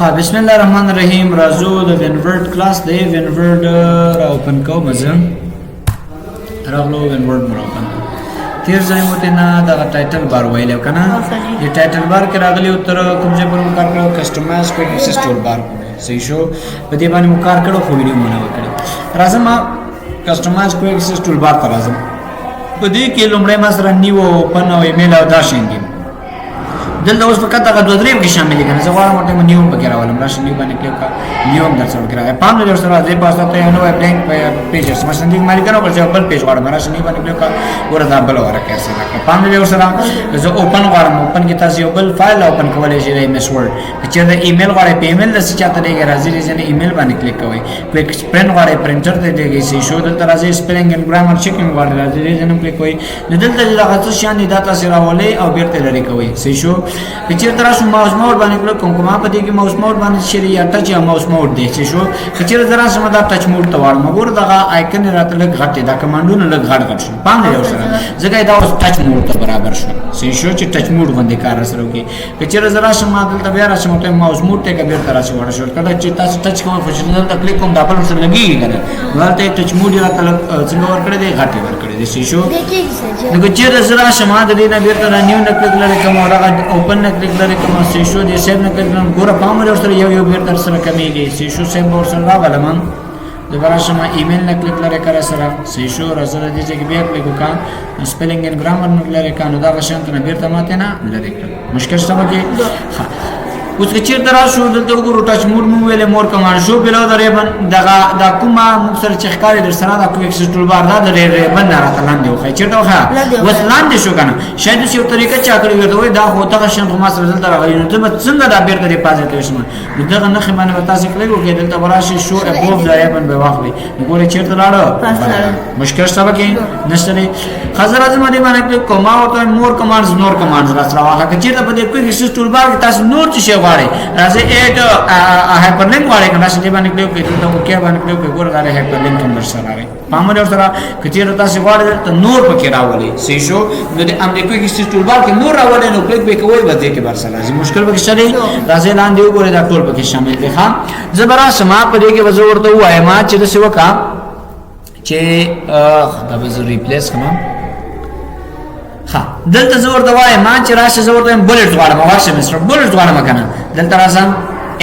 हाँ बिस्मिल्लाहिर्रहमानिर्रहीम राजू द वेनवर्ड क्लास दे वेनवर्ड ओपन को मज़ा रागलो वेनवर्ड में ओपन तीर ज़ाय मोटेना दा टाइटल बार वाइले कना ये टाइटल बार के रागली उत्तर कुमजे पर मुकार करो कस्टमाइज को एक्सेस टूल बार सही शो बदे बानी मुकार करो वीडियो मना वकड़े राजम कस्टमाइज को एक्सेस टूल बार का राजम बदे के लुमड़े मसरा न्यू ओपन और ईमेल दाशेंगे जल्द उस वक्त का दोदरी के शामिल है ना जवाब मोटे में न्यू वगैरह वाला राशन न्यू बने क्लिक का न्यू हम दर्शक वगैरह है पांच जो सर आज पास आता है नो ब्लैंक पेजेस मसलन दिख मारी करो पर जो बल पेज वाला राशन न्यू बने क्लिक का और डबल वाला कैसे रखा पांच जो सर जो ओपन वाला ओपन की तासी बल फाइल ओपन को वाले जे एमएस वर्ड चेदा ईमेल वाले पेमेंट दस चाहते देगा राजी रीजन ईमेल बने क्लिक का हुई क्विक प्रिंट वाले प्रिंटर दे देगी सी शो दल तराजे स्पेलिंग एंड ग्रामर चेकिंग वाले राजी रीजन क्लिक हुई निदल तजला खास शान दाता से रावले और बिरते लड़ी का हुई सी शो पिछले तरह से माउस मोड बने के लिए कुमकुमा पति की माउस मोड बने चली या टच या माउस मोड दे चीज़ो पिछले तरह से मतलब टच मोड तवार मगर दगा आइकन रहता लग घाटे दा कमांडो न लग घाट कर शो पांच ले उसरा जगह दा उस टच मोड तो बराबर शो चीज़ो ची टच मोड बंदे कार रस रोगी पिछले तरह से मतलब तब यार से मतलब माउस मोड ते कभी तरह से वाला शो कदा चिता से टच को फंक्शन दा क्लिक कम दापल से लगी करे वालते टच मोड रहता लग सिंगल करे दे घाटे वर करे दे चीज़ो देखो चिर जरा समाद देना बेर तरह न्यू न क्लिक लगे कम और ओपन न क्लिक लगे कम सीशो दे सेव न क्लिक लगे गोरा पाम और सर यो बेर तरह से कमी गई सीशो सेव और सर वाला मन दोबारा शमा ईमेल न क्लिक लगे करे सर सीशो रजर दीजिए कि बेर क्लिक का स्पेलिंग एंड ग्रामर न लगे का नुदा का शांत न बेर तमाते ना लगे मुश्किल समझ के हां उसके चिर तरह शो दलते को टच मूड मूवेले मोर कमांड शो बिलो दरे बन दगा दा कुमा मुक्सर चखकारी दर सरा दा को एक्सेस टूल बार दा दरे बन ना रहा लान दे खै चिर तो खा बस लान दे शो kana शायद उसी तरीका चाकरी करते हुए दा होता का शंख मास रिजल्ट रहा है तो बस संग दा बेर दरे पाजे तो इसमें दगा न खमाने बता सकले को के दलता बड़ा शो अबोव दा बन बेवाखली गोरे चिर तो लाड़ो मुश्किल सब के नसले खजर आजम दे माने के कोमा होता है मोर कमांड्स नोर कमांड्स रहा है के चिर तो बदे को एक्सेस टूल बार के तास नोर से राजे एट हाइपरलिंक वाले का राशि देवाने के लिए तो क्या बने के लिए गोर गारे हाइपरलिंक के अंदर सर आवे पामर और सरा कचेरता से वाले तो नोर पर केरा वाले सीशो नदे हम देखो कि इस टूलबार के नोर वाले नो क्लिक पे कोई बदे के बार सला जी मुश्किल पर चले राजे लान देव गोरे दा टोल पर शामिल देखा जबरा समा पर के वजोर तो हुआ है मा चे से वका चे तब जो रिप्लेस कमा हाँ दलता जोर दवाए मांच राशि जोर तो बुलेट वाला मवाश मिस्टर बुलेट वाला मकाना दलता रासा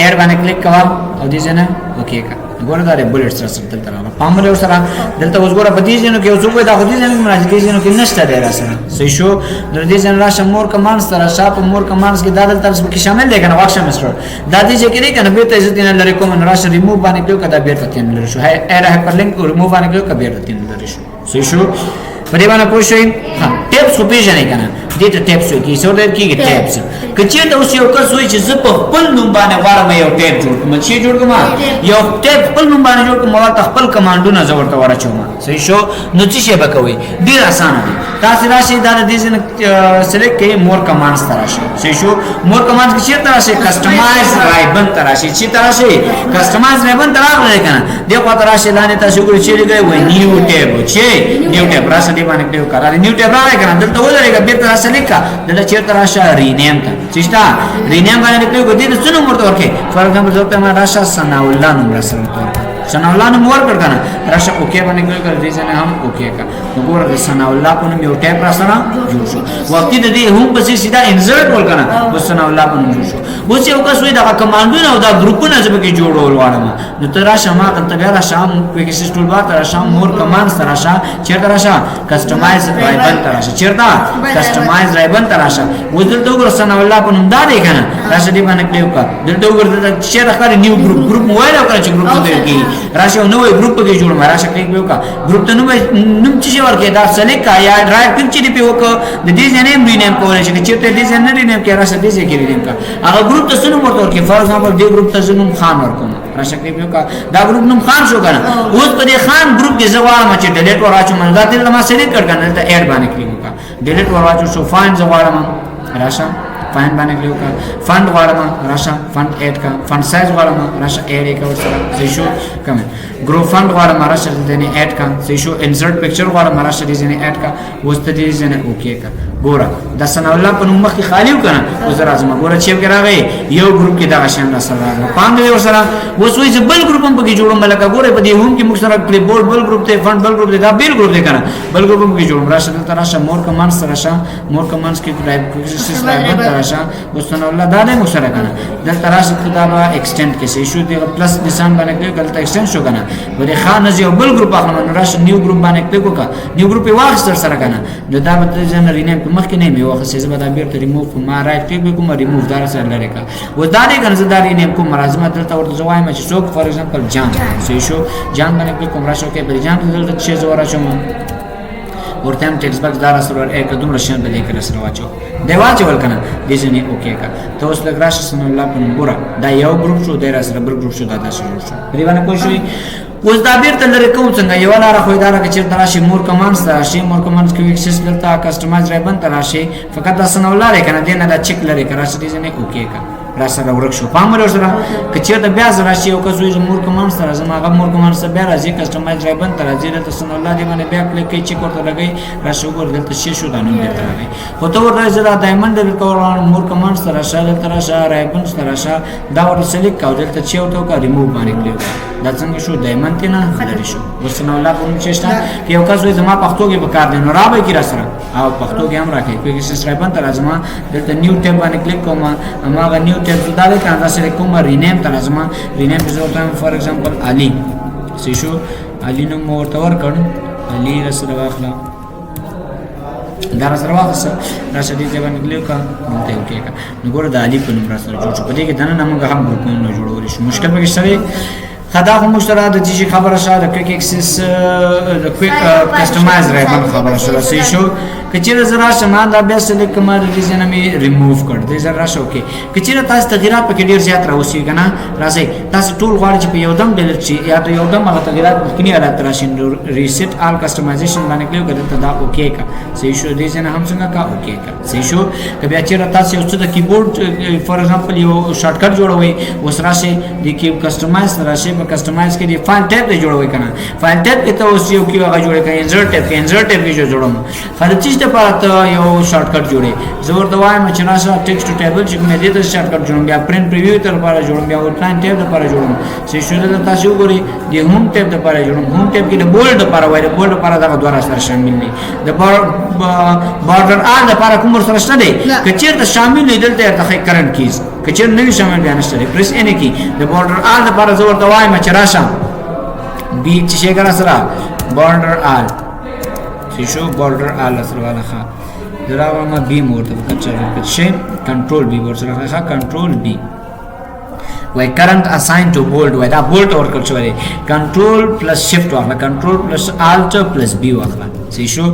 एयर बने क्लिक कवा और दीजिए ना ओके का गोरा दारे बुलेट्स रासा दलता रासा पामरे उसरा दलता उस गोरा बदीजिए नो के उस को दा दीजिए नो राज दीजिए नो के नष्ट दे रासा सही शो दीजिए नो राशा मोर कमांड्स तरह शाप मोर कमांड्स के दादल तरस के शामिल देखना वाश मिस्टर दादी जे के नहीं बेटा इज्जत ने लरे को मन राशा रिमूव बने क्लिक का बेटा तीन लरे शो है एयर हाइपरलिंक रिमूव बने क्लिक का बेटा तीन लरे शो सही शो परिवाना पोषे हाँ टेप्स को पेश नहीं करना देते टेप्स की सोडर की टेप्स कच्चे तो उसी ओकर स्विच जिप पल नुबाने वाला में यो टेप जोड़ म छी जोड़ कमा यो टेप पल नुबाने जोड़ कमा वाला तखपल कमांडो न जवर तवारा चोमा सही शो नुची शे बकवे दीर आसान है तास राशि दादा दीजन सेलेक्ट के मोर कमांड्स तराशे सही शो मोर कमांड्स की तरह से कस्टमाइज राइबन तराशे ची तरह से कस्टमाइज राइबन तरह लेकिन देखो तराशे लाने तासु को चली गए वो न्यू टेप छे न्यू टेप राशि दीवाने के करा न्यू टेप रहा है दल तो हो जाएगा बेर तरह से लिखा दल चेर तरह से रीनेम था चिस्ता रीनेम करने के लिए को दिन सुनो मोर तो ओके फॉर एग्जांपल जो तमा राशा सनाउल्लाह नुम रसल तो सनाउल्लाह नुम मोर करता ना राशा ओके बने के कर दीजिए ना हम ओके का तो गोर सनाउल्लाह को न्यू टेप राशा जोशो वक्त दे हम बस सीधा इंसर्ट बोल करना वो सनाउल्लाह को जोशो वो से ओका सुई दा कमांडो ना उदा ग्रुप ना जब के जोड़ो वाला में न तो राशा मा kan tabe राशा क्विक असिस्ट टूल बार राशा मोर कमांड्स राशा चेर राशा कस्टमाइज राइबन राशा चेरता कस्टमाइज राइबन राशा वो दिल तो गोर सनाउल्लाह को नुम दा देखा ना राशा दी बने के का दिल तो गोर शेयर कर न्यू ग्रुप मोबाइल का ग्रुप तो की राशि नो ग्रुप के जोड़ में राशि क्लिक पे का ग्रुप तो नुम चीज और के दा सेलेक्ट का या ड्राइव पिक्चर पे को दीजिए नेम रीनेम को ले के चिरते दीजिए ने रीनेम के राशि दीजिए के रीनेम का अगर ग्रुप तो सुनो मोर तो के फॉर एग्जांपल दे ग्रुप तो सुनो खान और को राशि क्लिक पे का दा ग्रुप नुम खान शो करना उस पर खान ग्रुप के जवाब में चे डिलीट और आचो मन दातिल लमा सेलेक्ट कर करना तो ऐड बने क्लिक का डिलीट और आचो सो फाइन जवाब में राशि फाइन बने के लिए फंड वाला में राशा फंड ऐड का फंड साइज वाला में राशा ऐड एक और सेशो कम ग्रो फंड वाला में राशा देने ऐड का सेशो इंसर्ट पिक्चर वाला में राशा देने ऐड का वो तरीके से ओके का ګوره د ثنا الله په نوم مخکې خالی وکنه اوس راځم ګوره چې راغی یو ګروپ کې دا شان سره راغله پام دې ورسره اوس وایي چې بل ګروپ هم پکې جوړم بلکې ګوره په دې هم کې موږ سره کلی بورډ بل ګروپ ته فند بل ګروپ ته دا بل ګروپ ته کنه بل ګروپ هم کې جوړم راشه تر راشه مور کمانډ سره راشه مور کمانډز کې ټایپ کوشش راځي تر راشه اوس ثنا الله دا نه موږ سره کنه دلته راشه کتابه ایکسټند کې شي شو دې پلس نشان باندې کې غلط ایکسټند شو کنه ورې خان یو بل ګروپ اخلو راشه نیو ګروپ باندې کلیک وکړه نیو ګروپ یې واخستر سره کنه دا به ځنه رینیم په مخ کې نه می واخستې زما دا بیرته ریموو ما رائټ کلیک کوم ریموو دا سره لری کا و دا دې کنه زدا رینیم کوم لازمه دلته ورته وایم چې څوک فار ایگزامپل جان صحیح شو جان باندې کلیک کوم راشه کې بل جان دلته چې زورا شوم ورته هم ټیکس باکس دار سره یک دوم رشن به لیکل سره واچو دی واچو ولکنه دې ځنی اوکې کا ته اوس لګراشه سن الله په نمبر دا یو ګروپ شو دی را سره بل ګروپ شو دا شو دی باندې کوی شوی اوس دا بیرته لري کوم څنګه یو لاره خو اداره کې چیرته راشي مور کمانډز راشي مور کمانډز کې ایکسس دلته کسٹمایز رایبن ته راشي فقط دا سن الله لري کنه دینه دا چک لري کراشي دې ځنی اوکې کا را سره ورک شو پامر سره کچې ته بیا راشي او کزوې مور کمانډ سره زما هغه مور کمانډ سره بیا راځي کسٹمایز رایبن ته راځي ته سن الله دې باندې بیا کلیک کوي چې کوته لګي راشي ور دلته شي شو دا نوم دې راغی خو ته ورته زړه دایمند دې کول مور کمانډ سره شاله تر شا رایبن سره شا دا ور سلیک کاو دلته چې وته کا ریموو باندې کلیک دا څنګه شو دایمند نه خلل شو ورسنه الله کوم چې شته کې یو کس زما پښتو کې وکړ دې نو را به کی را سره او پښتو کې هم راکې کوي چې رایبن ته راځم دلته نیو ټیب باندې کلیک کوم اماغه نیو ټیب دا دې کنه سره کوم رینیم ته راځم رینیم به زه فار ایگزامپل علي سی شو علي نو ورته ورکړ علي رسول واخلا دا سره واخصه راشه دې باندې کلیک کا مونته اوکې کا نو ګوره د علي په نوم را سره جوړ شو په دې کې دنه نامه هم ګروپونه جوړول شي مشکل به سره خدا هم مشترک د دې خبره شاده کویک ایکسس د کویک کسٹمایز رایبن خبره شاده سی شو کچېره زرا شمان دا بیا سلیک کمر ریزن می ریموو کړ دې زرا شو کې کچېره تاسو تغیرات پکې ډیر زیات راوسی کنه راځي تاسو ټول غواړئ چې په یو دم ډیلیټ شي یا ته یو دم هغه تغیرات پکې حالت راشي ریسیټ آل کسٹمایزیشن باندې کلیک کړئ ته دا اوکې کا سی شو دې ځنه هم څنګه کا اوکې کا سی شو کبه چېره تاسو یو څه د کیبورډ فار ایگزامپل یو شارټ کټ جوړوي وس راشي د کی کسٹمایز راشي په کسٹمایز کې دی فایل ټیب ته جوړوي کنه فایل ټیب کې ته اوس یو کی هغه جوړه کوي انسرټ ټیب کې جوړوم فرض ته پاتہ یو شارټ کټ جوړي زور دوایم چې راشه ټیکسټ ټیبل چې مې دې ته شارټ کټ جوړم بیا پرنٹ پریویو تر لپاره جوړم بیا آوټلاین ټیب لپاره جوړم چې شوه د تاسو وګورئ د هوم ټیب لپاره جوړم هوم ټیب کې د بولډ لپاره وای د بولډ لپاره دا دوه سره شامل دي د بارډر آل لپاره کوم سره شته دي کچیر ته شامل لیدل ته ارتخاب کرنٹ کیز کچیر نوی شامل بیان شته پریس ان کی د بارډر آل لپاره زور دوایم چې راشه بی چې څنګه سره بارډر آل شو بارډر آل سره والا ښه دراوه ما بی مورته وکړه چې کنټرول بی ورسره ښه کنټرول بی وای کرنٹ اساین ټو بولډ وای دا بولډ ورکړ شوی کنټرول پلس شفت واخله کنټرول پلس الټ پلس بی واخله سی شو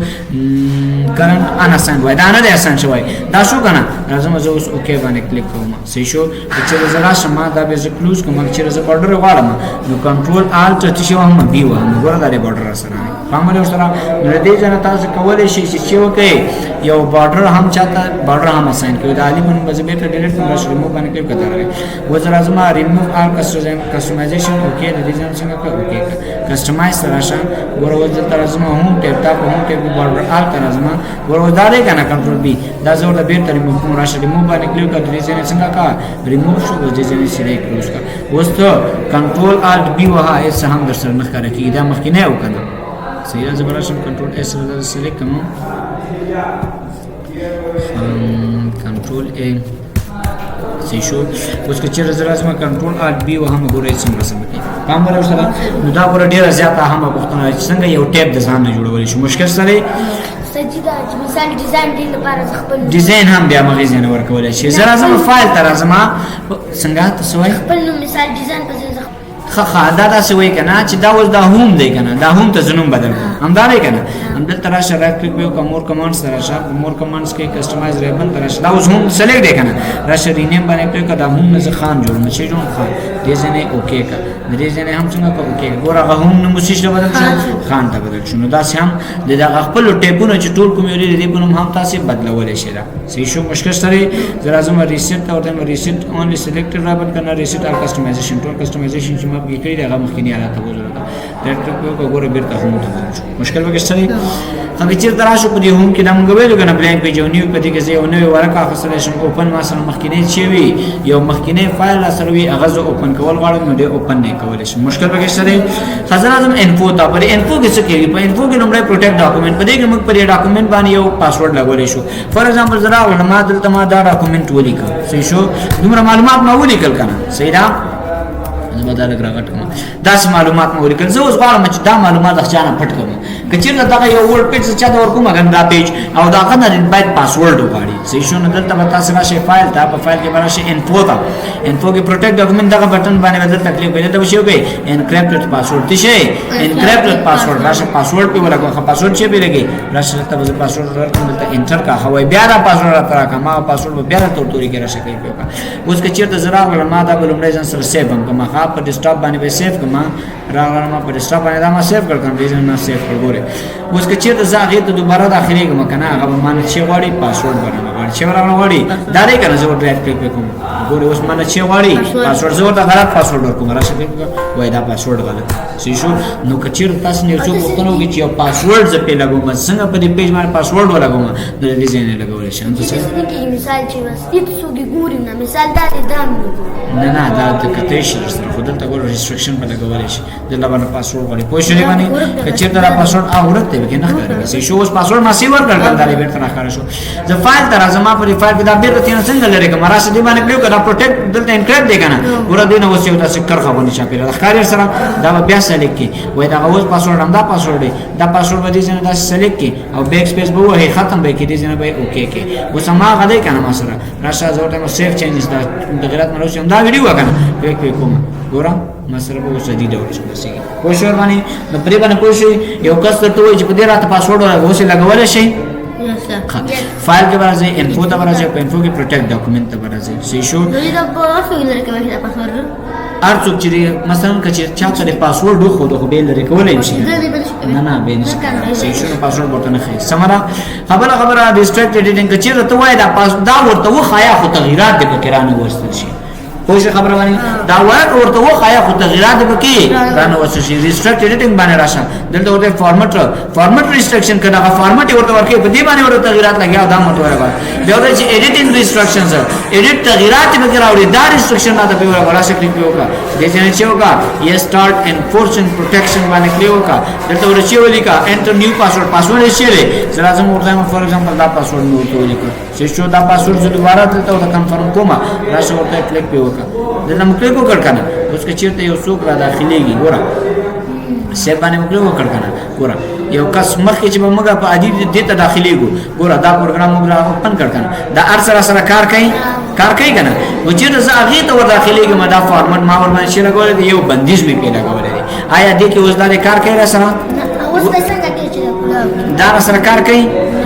کرنٹ ان اساین وای دا نه دی اساین شوی دا شو کنه راځم زه اوس اوکې باندې کلیک کوم سی شو چې زرا شمه دا به ز کلوز کوم چې ز بارډر غواړم نو کنټرول الټ چې شو هم بی و هم ګور دا بارډر سره پامره سره دې ځنه تاسو کولای شئ چې وکړئ یو بارډر هم چاته بارډر هم اساین کوي دا علی من مزبه ته ډیلیټ کوم راشه ریموو باندې کلیک کړئ وځه راځم ریموو آل کسٹمایزیشن اوکې د دې څنګه اوکې کسٹمایز راشه ګور وځه تر راځم هم ټیب ټاپ هم ټیب بارډر آل تر راځم ګور ودارې کنه کنټرول بی دا زور د بیرته ریموو کوم راشه ریموو باندې کلیک کړئ د دې څنګه کا ریموو شو د دې سلیکټ کړئ کا وسته کنټرول الټ بی وها اس هم در سره مخ کړی دا مخکې نه وکنه صحیح راځه براشم کنټرول اس سره سلیکټ کوم کنټرول ا سی شو اوس کې چې راځم کنټرول الټ بی وهم ګورې څنګه سمته پامره سره نو دا ور ډیره زیاته هم پښتنه څنګه یو ټیپ د ځان نه جوړول شي مشکل سره سجدا چې مثال ډیزاین دی لپاره خپل ډیزاین هم بیا مغه ځنه ورکول شي زه راځم فایل ته راځم څنګه تاسو وایي خپل مثال ډیزاین په خا دا تاسو وایي کنه چې دا اوس دا هوم دی کنه دا هوم ته زنوم بدل هم دا نه کنه هم دلته راشه رائټ کلیک وکړه مور کمانډز راشه مور کمانډز کې کسٹمایز ریبن راشه دا اوس هوم سلیکټ دی کنه راشه رینیم باندې کلیک کړه دا هوم نه خان جوړ مچې جوړ خان دې ځنه اوکې کا دې ځنه هم څنګه اوکې ګوره هغه هم نو مشیشه بدل شو خان ته بدل شو نو دا هم د خپل ټیپونه چې ټول کوم لري دې په هم تاسو بدلول شي دا صحیح شو مشکل سره زرا زما ریسیټ ته ورته ریسیټ اونلی سلیکټ رابط کنه ریسیټ آل کسٹمایزیشن ټول کسٹمایزیشن چې ما کې کړی دا مخکینی حالت وګورئ دا ټکو وګورئ بیرته هم ته مشکل وکړي هغه چې تراشو په دې هم کې نام غوېلو کنه بلانک پیج او نیو په دې کې زه یو نوې ورقه خاصه شم اوپن ما سره مخکینی چې وی یو مخکینی فایل سره وی هغه زه اوپن کول غواړم نو دې اوپن نه کولای شم مشکل وکړي خزر اعظم انفو ته پر انفو کې څه کوي په انفو کې نمبر پروټیکټ ډاکومنٹ په دې کې موږ پر ډاکومنٹ باندې یو پاسورډ لګولې شو فار ایگزامپل زرا علماء دلته ما دا ډاکومنٹ ولیکل صحیح شو دومره معلومات ما ولیکل کنه صحیح ده زما دا لګراغټ کوم داس معلومات مو ولیکل زه اوس غواړم چې دا معلومات ځان پټ کوم کچیر دا یو ورډ پیج چې دا ورکوم غن دا پیج او دا کنه باید پاسورډ وغواړي صحیح شو نو دلته به تاسو راشي فایل دا په فایل کې به راشي انفو ته انفو کې پروټیکټ ډاکومنٹ دا بٹن باندې بدل تکلیف ویل دا وشي وي انکریپټډ پاسورډ دي شي انکریپټډ پاسورډ راشه پاسورډ په ولګو پاسورډ چې به لګي راشه ته به پاسورډ ورکوم ته انټر کا هوای بیا دا پاسورډ راته کا ما پاسورډ بیا ته توري کې راشه کوي اوس کچیر ته زرا ما دا بلومړی ځان سره سیو کوم ما په ډیسکټاپ باندې به سیو کوم راغلم په ډیسکټاپ باندې دا ما سیو کړم دې ځای ما سیو کړم اوس که چیرته زاغه ته دوباره داخلي کوم کنه هغه مانه چې غواړي پاسورډ باندې چې ورغله غواړي دا لري کنه زه ورته کلیک وکم ګوره اوس مانه چې غواړي پاسورډ زه ورته غلط پاسورډ ورکوم راشه کلیک وای دا پاسورډ غلط صحیح شو نو که چیرته تاسو نه څوک وختونه وږي چې پاسورډ ز په لګوم څنګه په دې پیج باندې پاسورډ ولګوم نو دې ځای نه لګول شي نو څه مثال چې وسیت سودی ګوري نه مثال دا دام نه دا د کته شي سره خو دلته ګور ریستریکشن په لګول شي دلته باندې پاسورډ غواړي پوه شئ باندې که چیرته دا پاسورډ اورته به نه ښکاري صحیح شو اوس پاسورډ ما سی ورکړل دا لري بیرته راخاره شو زه فایل تر ازما پر فایل کې دا بیرته تین څنګه لري کوم راشه دی باندې کلیک کړه پروټیکټ دلته انکریپټ دی کنه ګور دې نو اوس یو تاسو کرخه باندې چاپیره ښکاري سره دا بیا سلیکټ کی وای دا اوس پاسورډ هم دا پاسورډ دی دا پاسورډ باندې څنګه دا سلیکټ کی او بیک سپیس به وای ختم به کی دې څنګه به اوکے کی اوس ما غدای کنه ما سره راشه زه ورته سیف چینجز دا د غلط مروش دا ویډیو کنه بیک کوم ګور ما سره به اوس دې ډول شي کوم شور باندې د پری باندې پوښي یو کس ته وای چې په دې راته پاسورډ اوس لګول شي فایل کې راځي انفو ته راځي په انفو کې پروټیکټ ډاکومنٹ ته راځي صحیح شو نو دا په اوسه لري کوي دا پاسورډ ارڅوک چې مثلا کچې چا څه پاسورډ خو به لري کولای شي نه به نشي صحیح شو پاسورډ ورته نه خي سمرا خبره ډیسټریکټ ایډیټینګ کچې ته وای دا ورته وخایا خو تغیرات د فکرانه ورستل شي خو خبره باندې دا ورته وخایا خو تغیرات به کې رانه ورستل شي ریستریکټ ایډیټینګ باندې راشه دلته ورته فارمټ ریستریکشن کړه فارمټ ورته ورکه په دې باندې ورته تغیرات لګیا دا مت ورغه دا ورته چې ایډیټینګ ریستریکشنز ایډیټ تغیرات به کې راوړي دا ریستریکشن نه ته په راشه کلیک وکړه د ځنه چې وکړه یا سٹارټ انفورسمنت پروټیکشن باندې کلیک وکړه دلته ورته ولیکا انټر نیو پاسورډ یې شری زرا زم ورته فور ایگزامپل دا پاسورډ نو ته ولیکو چې شو دا پاسورډ زه دوباره دلته ورته کنفرم کوم راشه ورته کلیک وکړه دلته مو کلیک وکړ کنه اوس که چیرته یو څوک را داخليږي ګوره سیب باندې مو کلیک وکړ کنه ګوره یو کس مخکې چې موږ په عادي دې ته داخليږو ګوره دا پروګرام موږ را اوپن کړ کنه دا ارسره سره کار کوي کنه و چې زه هغه ته ور داخليږم دا فارمټ ما ور باندې لګول دي یو بندیز می پیدا کول دي آیا دې کې اوس دا کار کوي را سره اوس د څنګه کې چې دا سره کار کوي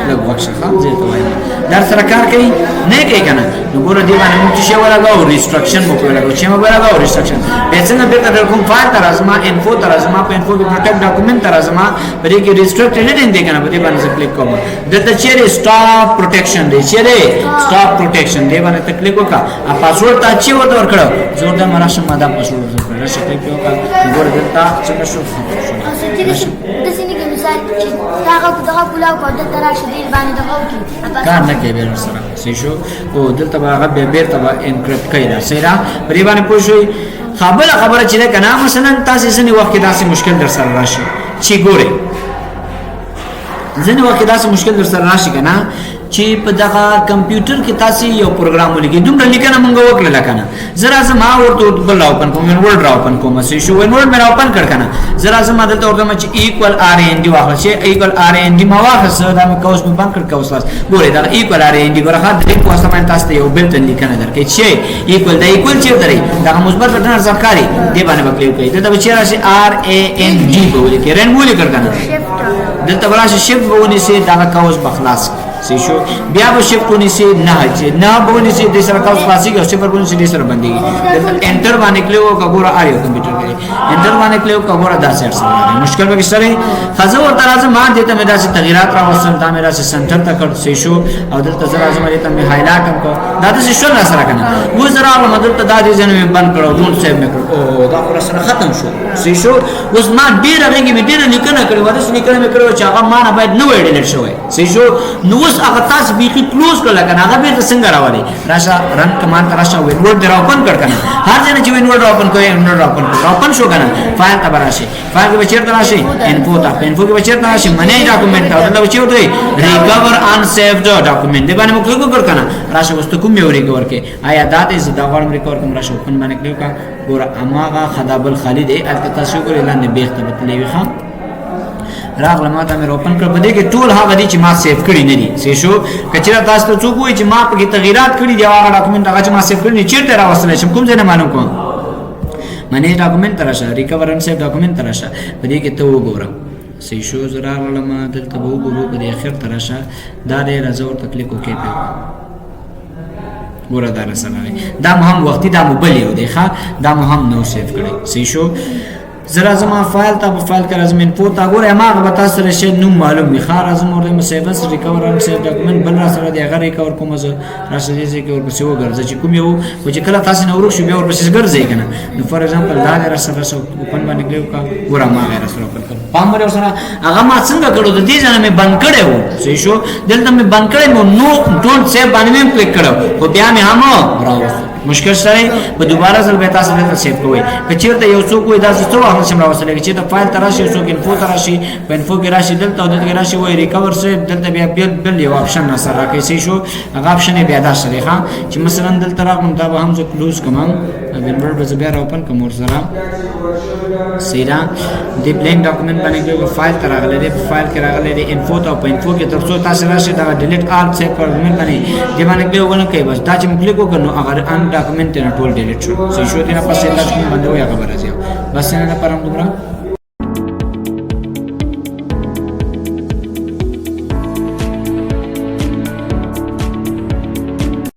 لږ وخت خام زه ته وایم دا سره کار کوي نه کوي کنه نو ګوره دی باندې موږ چې ولګاو ریستریکشن مو کوو چې مو ولګاو ریستریکشن به څنګه به تر کوم فایل تر ازما انفو تر ازما په انفو کې پروټیکټ ډاکومنٹ تر ازما په دې کې ریستریکټ ایډیټینګ دی کنه په دې باندې کلیک کوم دته چیرې سٹاپ پروټیکشن دی چیرې سٹاپ پروټیکشن دی باندې کلیک وکړه ا پاسورډ ته چې ورته ورکړو زه دا مراشه ماده پاسورډ ورکړم راشه کلیک وکړه ګوره دلته څنګه شو د سینې کې مثال چې دغه کلاو کو د تراشه دی باندې دغه کی کار نه کوي به سره صحیح شو او دلته هغه به بیرته انکریپټ کړي دا صحیح را پرې باندې پوښوي خبره چې کنه مثلا تاسو ځنی وخت کې داسې مشکل در سره راشي چې ګوره ځنی وخت کې داسې مشکل در سره راشي کنه چې په دغه کمپیوټر کې تاسو یو پروګرام ولیکئ دومره لیکنه مونږ وکړل کنه زرا زما ورته بل اوپن کوم ورډ را اوپن کوم سې شو ورډ مې اوپن کړ کنه زرا زما دلته ورته چې ایکوال ار ان دی واخل چې ایکوال ار ان دی ما واخل سره دا مې کوس په بانک کړ کوس لاس ګوره دا ایکوال ار ان دی ګوره خاطر دې کوس سم تاسو یو بل تل لیکنه درکې چې ایکوال دا ایکوال چې درې دا مثبت بټن سرکاري دی باندې وکړئ کوي دا به چې راشي ار ا ان جی به ولیکئ رن ولیکئ کنه دلته وراشي شیفټ بونی سي دا کوس بخلاص صحیح شو بیا به شیفټ ونی سي نه بونی سي د سره کوس خلاصي او صفر بونی سي د سره باندې انټر باندې کلیو وګوره آریو کمپیوټر کې کوي انټر باندې کلیک کوه دا سیټ سره مشکل به سره خزو ورته راځم ما دې ته مې داسې تغیرات راوستل دا مې راسي سنټر ته کړ سې شو او دلته زرا اعظم دې ته مې هایلایټ هم کو دا د شو نه سره کنه و زرا اعظم دلته دا دې ځنه مې بند کړو ډون سیو مې کړ او دا پر سره ختم شو سې شو اوس ما ډیر هغه مې ډیر لیکنه کړو ورته لیکنه مې کړو چې هغه ما نه باید نو ویډل شوی سې شو نو اوس هغه تاسو بیخي کلوز کړل کنه هغه به څنګه راوړي راشه رن کمان راشه وینډوډ درا اوپن کړ کنه هر ځنه چې وینډوډ اوپن کوی وینډوډ اوپن شو کنه فایل ته راشي فایل کې چیرته راشي انفو کې چیرته راشي منی ډاکومنت او دا چې وته ریکور ان سیوډ ډاکومنت دې باندې موږ کلیک کړ کنه راشه وست کوم یو ریکور کې آیا دا دې زدا غواړم ریکور کوم راشه اوپن باندې کلیک کا ګور اماغه خدابل خالد الته تاسو ګور اعلان به اختبت لوي خام راغله ما ته مې اوپن کړ په دې کې ټول هغه دي چې ما سیو کړی نه دي سې شو کچره تاسو ته څوک وایي چې ما په کې تغیرات کړی دی هغه ډاکومنت هغه چې ما سیو کړی چیرته راوستل شم کوم ځای نه معلوم کوم منی ډاکومنت راشه ریکور ان سیو ډاکومنت راشه په دې کې ته وګورم سې شو زرا لما دلته وګورو په دې اخر تراشه دا دې راځو ته کلیک وکړئ ګوره دا رسنه دا مهم وختي دا موبایل یو دی ښا دا مهم نو سیو کړی سې شو زرا زما فایل ته په فایل کې راځم انفو تا ګوره ما به تاسو سره شی نو معلوم می خار اعظم ورته مسیبس ریکور ان سیو ډاکومنت بل را سره دی هغه ریکور کوم زه راشه دې چې ورپسې وګرځي چې کوم یو چې کله تاسو نه ورو شو بیا ورپسې ګرځي کنه نو فار ایگزامپل دا را سره اوپن باندې کلیک کا ګوره ما غیر سره اوپن کړ پام ور سره هغه ما څنګه کړو د دې ځنه مې بند کړو صحیح شو دلته مې بند کړم نو ډونټ سیو باندې مې کلیک کړو او بیا مې هم راوست مشکل سره په دوباره ځل به تاسو ته سیو کوی که چیرته یو څوک وای دا څه وخت شم راوستل چې ته فایل تراشي یو څوک انفو تراشي په انفو کې راشي دلته او دلته راشي وای ریکور سره دلته بیا بل یو اپشن نصر راکې شي شو هغه اپشن بیا دا سره ښه چې مثلا دلته راغلم دا به هم زه کلوز کوم وینډوډ به بیا اوپن کوم ور سره سیدا دی بلینک ډاکومنت باندې یو فایل تراغله دی فایل کې راغله دی انفو ته په انفو کې ترڅو تاسو راشي دا ډیلیټ آل سیو ډاکومنت باندې دی باندې به وګڼه کوي بس دا چې کلیک وکړو هغه ان ډاکومنت نه ټول ډیلیټ شو سې شو دې نه پسې تاسو باندې ویا خبره راځي بس نه پرم دومره